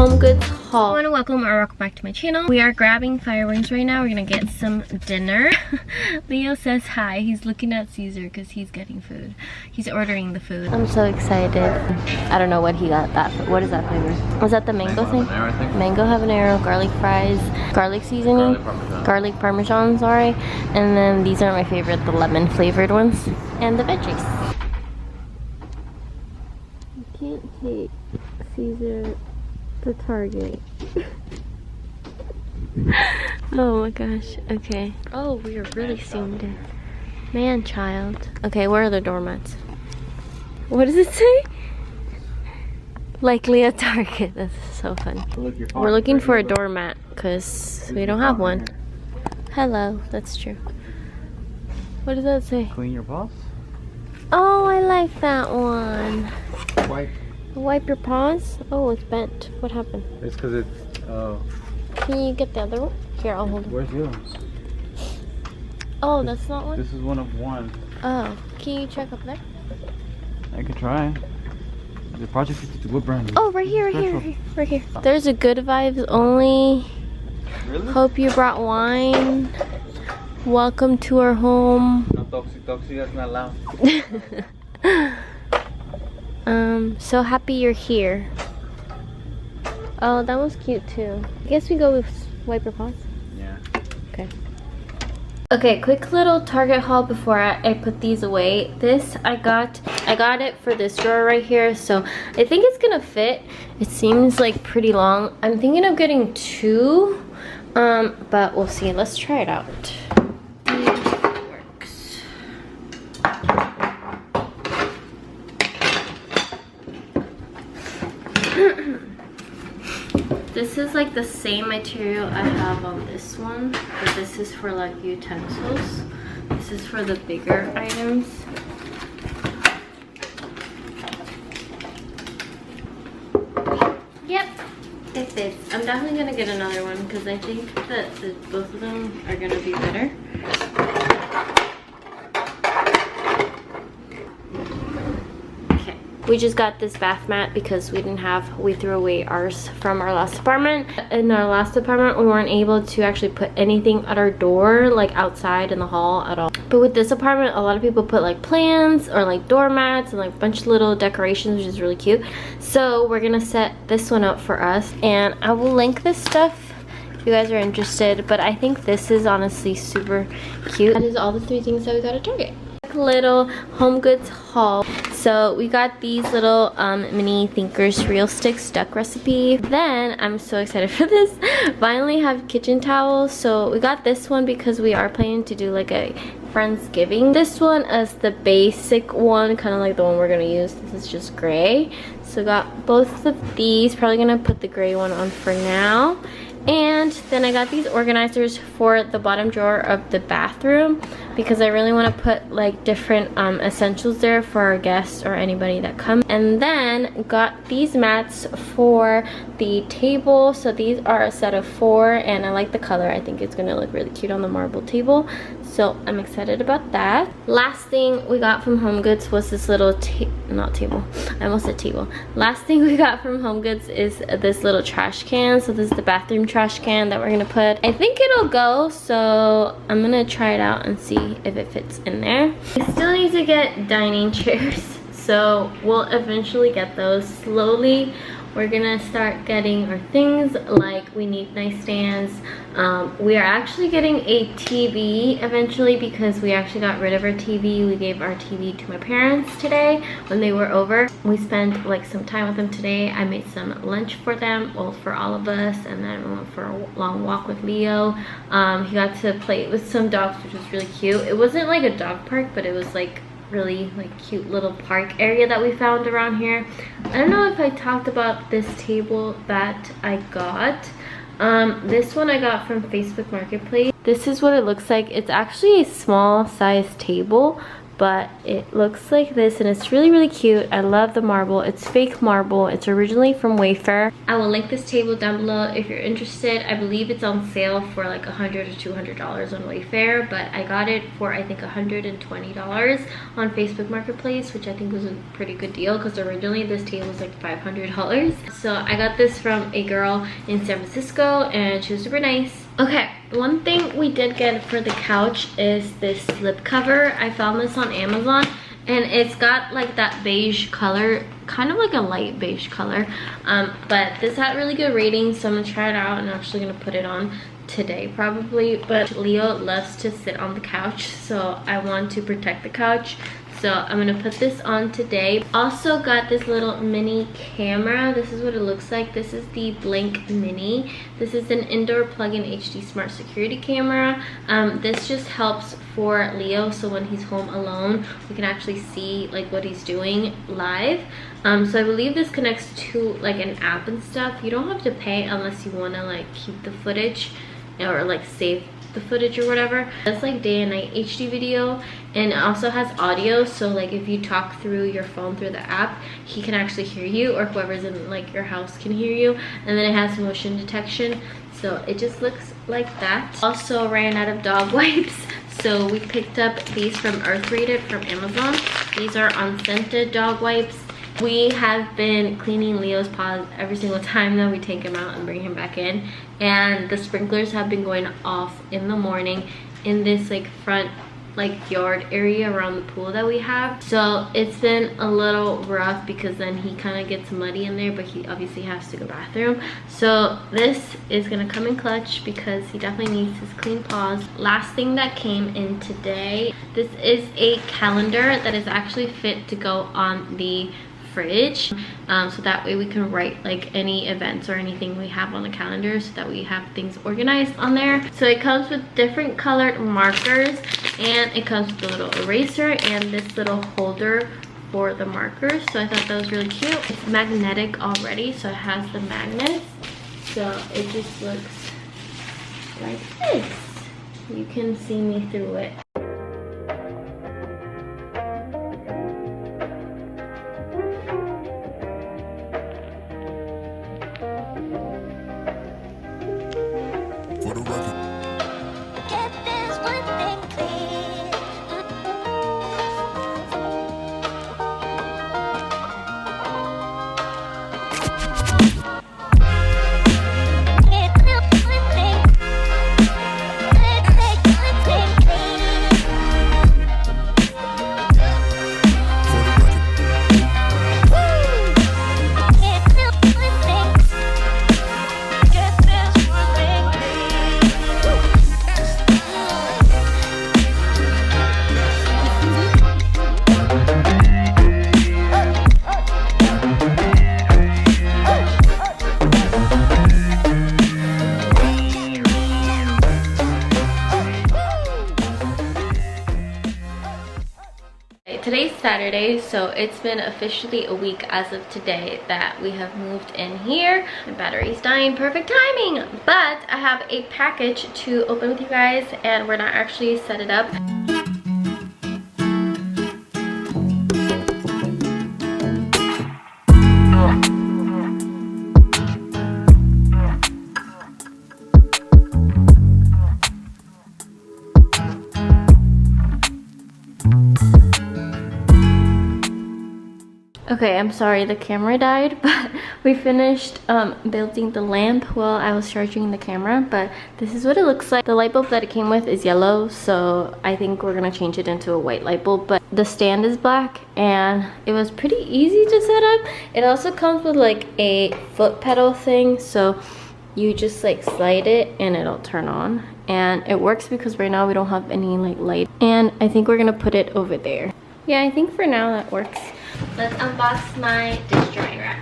home goods haul. I want to welcome back to my channel. We are grabbing fireworks right now. We're gonna get some dinner. Leo says hi. He's looking at Caesar because he's getting food. He's ordering the food. I'm so excited. I don't know what he got. What is that flavor? Was that the mango thing? Habanero, I think. Mango habanero, garlic fries, garlic seasoning, garlic parmesan, sorry. And then these are my favorite, the lemon flavored ones, and the veggies. You can't take Caesar to Target. Oh my gosh. Okay. Oh, we are really zoomed in. Man child. Okay, where are the doormats? What does it say? Likely a Target. That's so funny. We're looking for a doormat because we don't have one. Hello. That's true. What does that say? Clean your paws. Oh, I like that one. Wipe. Wipe your paws? Oh, it's bent. What happened? It's because it's, Can you get the other one? Here, I'll hold it. Where's yours? Oh, that's not one? This is one of one. Oh, can you check up there? I could try. The Project 52, what brand is it? Oh, right here, right here, right here, right here. There's a Good Vibes only. Really? Hope you brought wine. Welcome to our home. No toxic, that's not allowed. So happy you're here. Oh, that was cute too. I guess we go with wipe your paws. Yeah. Okay. Okay, quick little Target haul before I put these away. This I got it for this drawer right here, so I think it's gonna fit. It seems like pretty long. I'm thinking of getting two, but we'll see. Let's try it out. This is like the same material I have on this one, but this is for like utensils. This is for the bigger items. Yep, it fits. I'm definitely gonna get another one because I think that both of them are gonna be better. We just got this bath mat because we threw away ours from our last apartment. In our last apartment, we weren't able to actually put anything at our door, like outside in the hall at all. But with this apartment, a lot of people put like plants or like doormats and like a bunch of little decorations, which is really cute. So we're gonna set this one up for us, and I will link this stuff if you guys are interested. But I think this is honestly super cute. That is all the 3 things that we got at Target. Little home goods haul. So we got these little mini Thinkers Real Sticks duck recipe. Then I'm so excited for this. Finally have kitchen towels. So we got this one because we are planning to do like a Friendsgiving. This one is the basic one, kind of like the one we're gonna use. This is just gray. So got both of these. Probably gonna put the gray one on for now. And then I got these organizers for the bottom drawer of the bathroom because I really want to put like different essentials there for our guests or anybody that comes. And then got these mats for the table. So these are a set of 4 and I like the color. I think it's gonna look really cute on the marble table. So I'm excited about that. Last thing we got from Home Goods was this little not table. I almost said table. Last thing we got from Home Goods is this little trash can. So this is the bathroom trash can that we're gonna put. I think it'll go, so I'm gonna try it out and see if it fits in there. We still need to get dining chairs, so we'll eventually get those slowly. We're gonna start getting our things, like we need nightstands. We are actually getting a TV eventually because we actually got rid of our TV. We gave our TV to my parents today when they were over. We spent like some time with them today. I made some lunch for them, well, for all of us, and then we went for a long walk with Leo. He got to play with some dogs, which was really cute. It wasn't like a dog park, but it was like really like cute little park area that we found around here. I don't know if I talked about this table that I got. This one I got from Facebook Marketplace. This is what it looks like. It's actually a small size table, but it looks like this and it's really, really cute. I love the marble. It's fake marble. It's originally from Wayfair. I will link this table down below if you're interested. I believe it's on sale for like $100 or $200 on Wayfair, but I got it for I think $120 on Facebook Marketplace, which I think was a pretty good deal because originally this table was like $500. So I got this from a girl in San Francisco and she was super nice. Okay, one thing we did get for the couch is this slip cover. I found this on Amazon and it's got like that beige color, kind of like a light beige color, but this had really good ratings, so I'm gonna try it out and I'm actually gonna put it on today probably. But Leo loves to sit on the couch, so I want to protect the couch, so I'm gonna put this on today. Also got this little mini camera. This is what it looks like. This is the Blink Mini. This is an indoor plug-in HD smart security camera. This just helps for Leo, so when he's home alone we can actually see like what he's doing live. So I believe this connects to like an app and stuff. You don't have to pay unless you want to like keep the footage or like save the footage or whatever. It's like day and night HD video, and it also has audio, so like if you talk through your phone through the app, he can actually hear you, or whoever's in like your house can hear you. And then it has motion detection, so it just looks like that. Also ran out of dog wipes, so we picked up these from Earth Rated from Amazon. These are unscented dog wipes. We have been cleaning Leo's paws every single time that we take him out and bring him back in, and the sprinklers have been going off in the morning in this like front like yard area around the pool that we have. So it's been a little rough because then he kind of gets muddy in there, but he obviously has to go bathroom. So this is gonna come in clutch because he definitely needs his clean paws. Last thing that came in today, this is a calendar that is actually fit to go on the fridge, so that way we can write like any events or anything we have on the calendar, so that we have things organized on there. So it comes with different colored markers, and it comes with a little eraser and this little holder for the markers. So I thought that was really cute. It's magnetic already, so it has the magnets, so it just looks like this. You can see me through it. Today's Saturday, so it's been officially a week as of today that we have moved in here. My battery's dying, perfect timing. But I have a package to open with you guys, and we're not actually set it up. Okay, I'm sorry the camera died, but we finished building the lamp while I was charging the camera. But this is what it looks like. The light bulb that it came with is yellow, so I think we're gonna change it into a white light bulb. But the stand is black and it was pretty easy to set up. It also comes with like a foot pedal thing, so you just like slide it and it'll turn on. And it works because right now we don't have any like light. And I think we're gonna put it over there. Yeah, I think for now that works. Let's unbox my dish drying rack.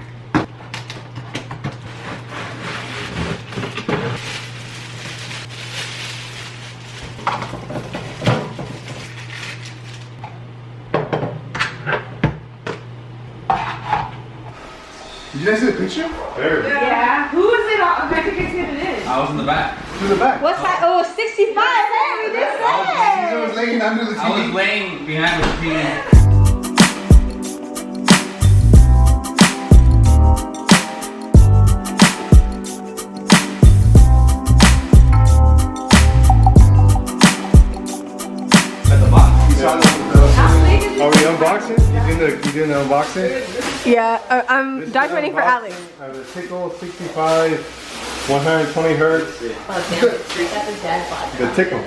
Did you guys see the picture? There. Yeah. Who is it? I think I said it is. I was in the back. To the back. What size? Oh, 65. Hey, we just said Caesar was laying under the TV. I was laying behind the TV. Are we unboxing? You doing the unboxing? Yeah, I'm documenting for Alex. The Tickle 65, 120 hertz. The Tickle.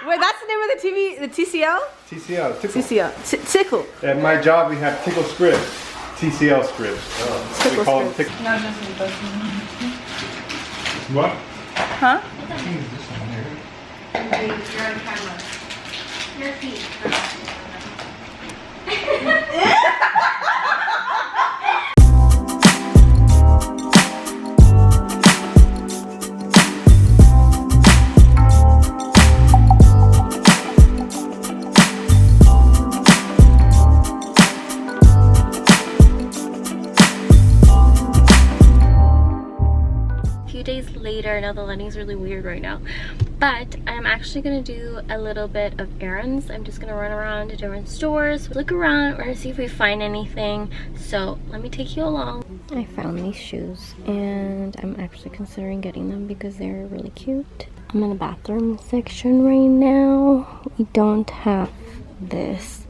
Wait, that's the name of the TV, the TCL? TCL, Tickle. TCL, Tickle. At my job, we have Tickle scripts, TCL scripts. Tickle We call them scripts. Tickle. What? Huh? You're on camera. Your feet. Days later. Now the lighting's really weird right now, but I'm actually gonna do a little bit of errands. I'm just gonna run around to different stores, look around, or see if we find anything. So let me take you along. I found these shoes and I'm actually considering getting them because they're really cute. I'm in the bathroom section right now. We don't have this,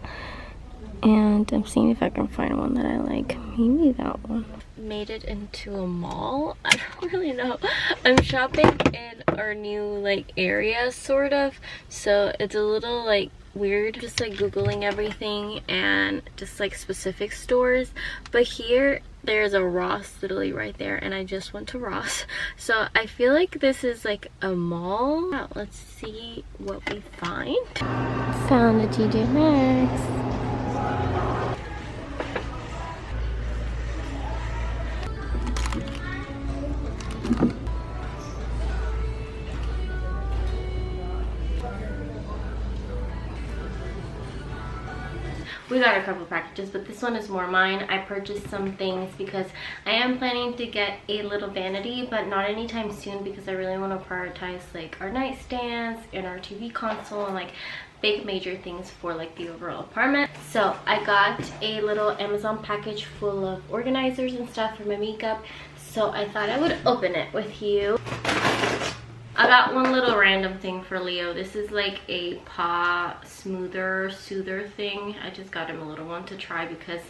and I'm seeing if I can find one that I like. Maybe that one. Made it into a mall. I don't really know. I'm shopping in our new like area sort of, so it's a little like weird just like googling everything and just like specific stores, but here there's a Ross literally right there, and I just went to Ross, so I feel like this is like a mall. Now, let's see what we find. Found a TJ Maxx. We got a couple packages, but this one is more mine. I purchased some things because I am planning to get a little vanity, but not anytime soon because I really want to prioritize like our nightstands and our TV console and like big major things for like the overall apartment. So I got a little Amazon package full of organizers and stuff for my makeup. So I thought I would open it with you. I got one little random thing for Leo. This is like a paw soother thing. I just got him a little one to try because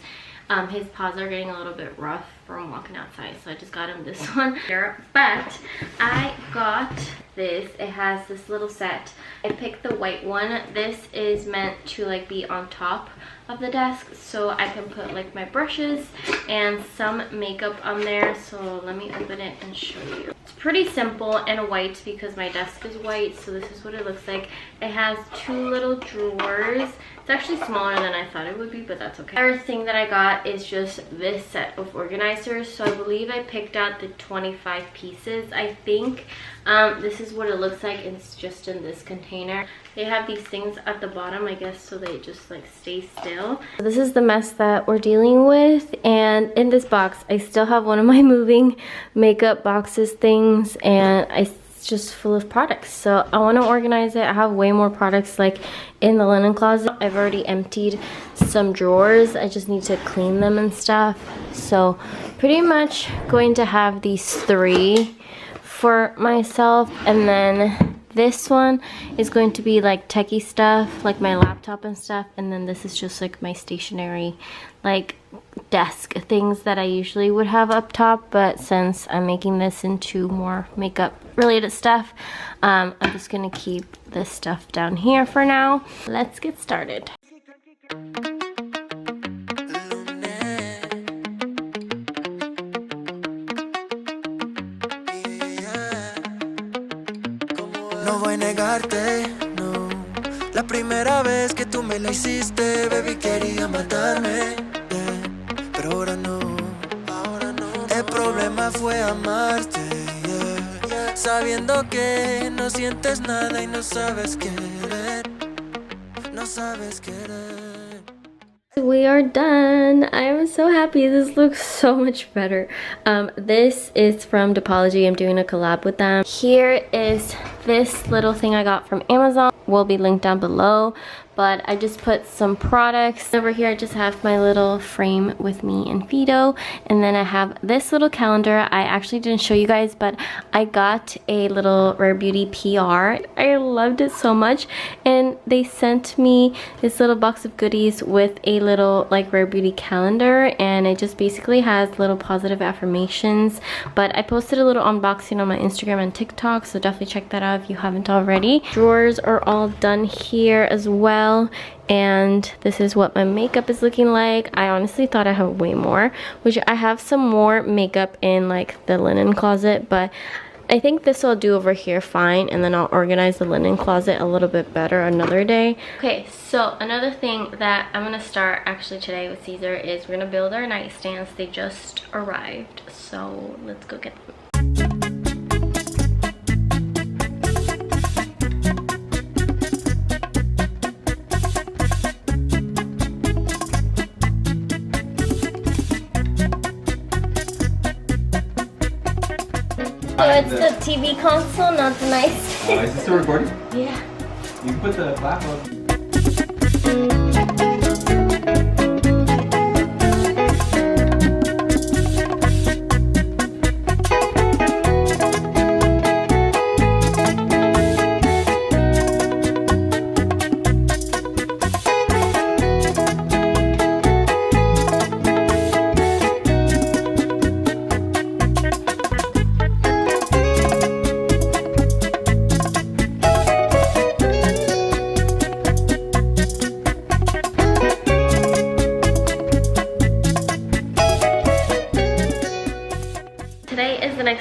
his paws are getting a little bit rough from walking outside, so I just got him this one here. But I got this. It has this little set. I picked the white one. This is meant to like be on top of the desk, so I can put like my brushes and some makeup on there. So let me open it and show you. It's pretty simple and white because my desk is white, so this is what it looks like. It has two little drawers. It's actually smaller than I thought it would be, but that's okay. The other thing that I got is just this set of organizers. So I believe I picked out the 25 pieces, I think. This is what it looks like. It's just in this container. They have these things at the bottom, I guess, so they just like stay still. This is the mess that we're dealing with, and in this box I still have one of my moving makeup boxes things, and it's just full of products, so I want to organize it. I have way more products like in the linen closet. I've already emptied some drawers. I just need to clean them and stuff, so pretty much going to have these three for myself, and then this one is going to be like techie stuff, like my laptop and stuff, and then this is just like my stationery like desk things that I usually would have up top, but since I'm making this into more makeup related stuff, I'm just gonna keep this stuff down here for now. Let's get started. No voy a negarte, no. La primera vez que tú me la hiciste, baby, quería matarme, yeah. Pero ahora no, ahora no. El problema fue amarte, yeah. Sabiendo que no sientes nada y no sabes querer, no sabes querer. we are done. I am so happy. This looks so much better. This is from Depology. I'm doing a collab with them. Here is this little thing I got from Amazon. Will be linked down below. But I just put some products. Over here I just have my little frame with me and Fido. And then I have this little calendar. I actually didn't show you guys, but I got a little Rare Beauty PR. I loved it so much. And they sent me this little box of goodies with a little like Rare Beauty calendar. And it just basically has little positive affirmations. But I posted a little unboxing on my Instagram and TikTok, so definitely check that out if you haven't already. Drawers are all done here as well. And this is what my makeup is looking like. I honestly thought I have way more, which I have some more makeup in like the linen closet, but I think this will do over here fine, and then I'll organize the linen closet a little bit better another day. Okay, so another thing that I'm gonna start actually today with Caesar is we're gonna build our nightstands. They just arrived, so let's go get them. So it's the TV console, not the nightstand. Is this still recording? Yeah. You can put the flap up.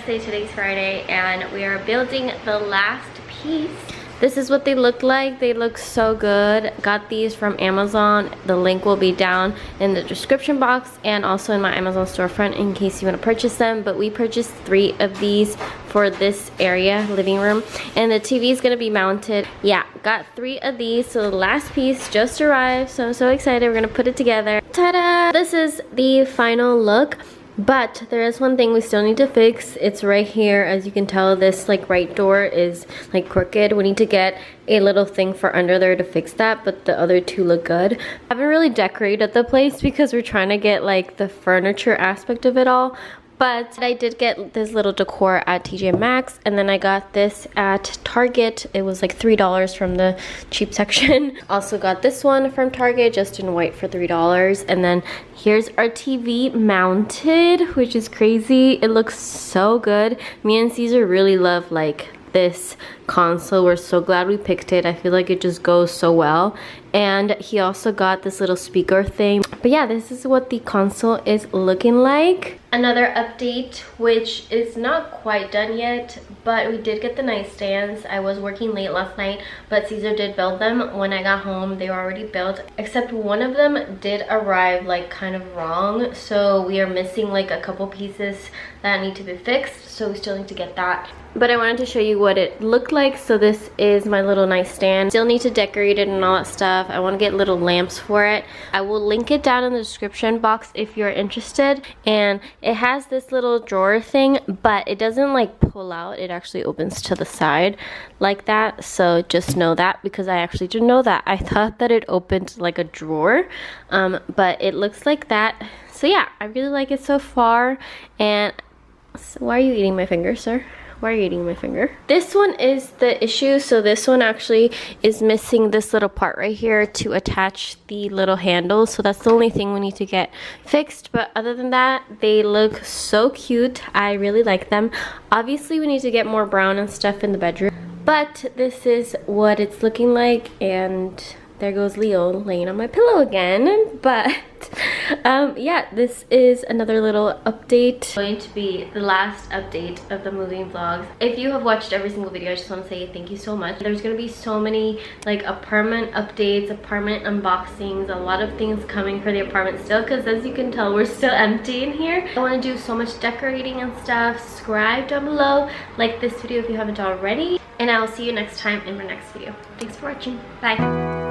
Today's Friday, and we are building the last piece. This is what they look like. They look so good. Got these from Amazon. The link will be down in the description box and also in my Amazon storefront in case you want to purchase them. But we purchased 3 of these for this area, living room, and the TV is going to be mounted. Yeah, got 3 of these. So the last piece just arrived, so I'm so excited. We're going to put it together. Ta-da! This is the final look. But there is one thing we still need to fix. It's right here. As you can tell, this like right door is like crooked. We need to get a little thing for under there to fix that, but the other 2 look good. I haven't really decorated the place because we're trying to get like the furniture aspect of it all. But I did get this little decor at TJ Maxx, and then I got this at Target. It was like $3 from the cheap section. Also got this one from Target, just in white for $3. And then here's our TV mounted, which is crazy. It looks so good. Me and Caesar really love like this console. We're so glad we picked it. I feel like it just goes so well. And he also got this little speaker thing. But yeah, this is what the console is looking like. Another update, which is not quite done yet, but we did get the nightstands. I was working late last night, but Caesar did build them. When I got home, they were already built, except one of them did arrive like kind of wrong. So we are missing like a couple pieces that need to be fixed, so we still need to get that. But I wanted to show you what it looked like. So this is my little nightstand. Still need to decorate it and all that stuff. I want to get little lamps for it. I will link it down in the description box if you're interested. And it has this little drawer thing, but it doesn't like pull out. It actually opens to the side like that. So just know that, because I actually didn't know that. I thought that it opened like a drawer, but it looks like that. So yeah, I really like it so far. And so why are you eating my finger, sir? Why are you eating my finger? This one is the issue. So this one actually is missing this little part right here to attach the little handle. So that's the only thing we need to get fixed. But other than that, they look so cute. I really like them. Obviously, we need to get more brown and stuff in the bedroom. But this is what it's looking like. And there goes Leo laying on my pillow again. But yeah, this is another little update. It's going to be the last update of the moving vlogs. If you have watched every single video, I just want to say thank you so much. There's going to be so many like apartment updates, apartment unboxings, a lot of things coming for the apartment still, because as you can tell, we're still empty in here. I want to do so much decorating and stuff. Subscribe down below, like this video if you haven't already, and I'll see you next time in my next video. Thanks for watching. Bye.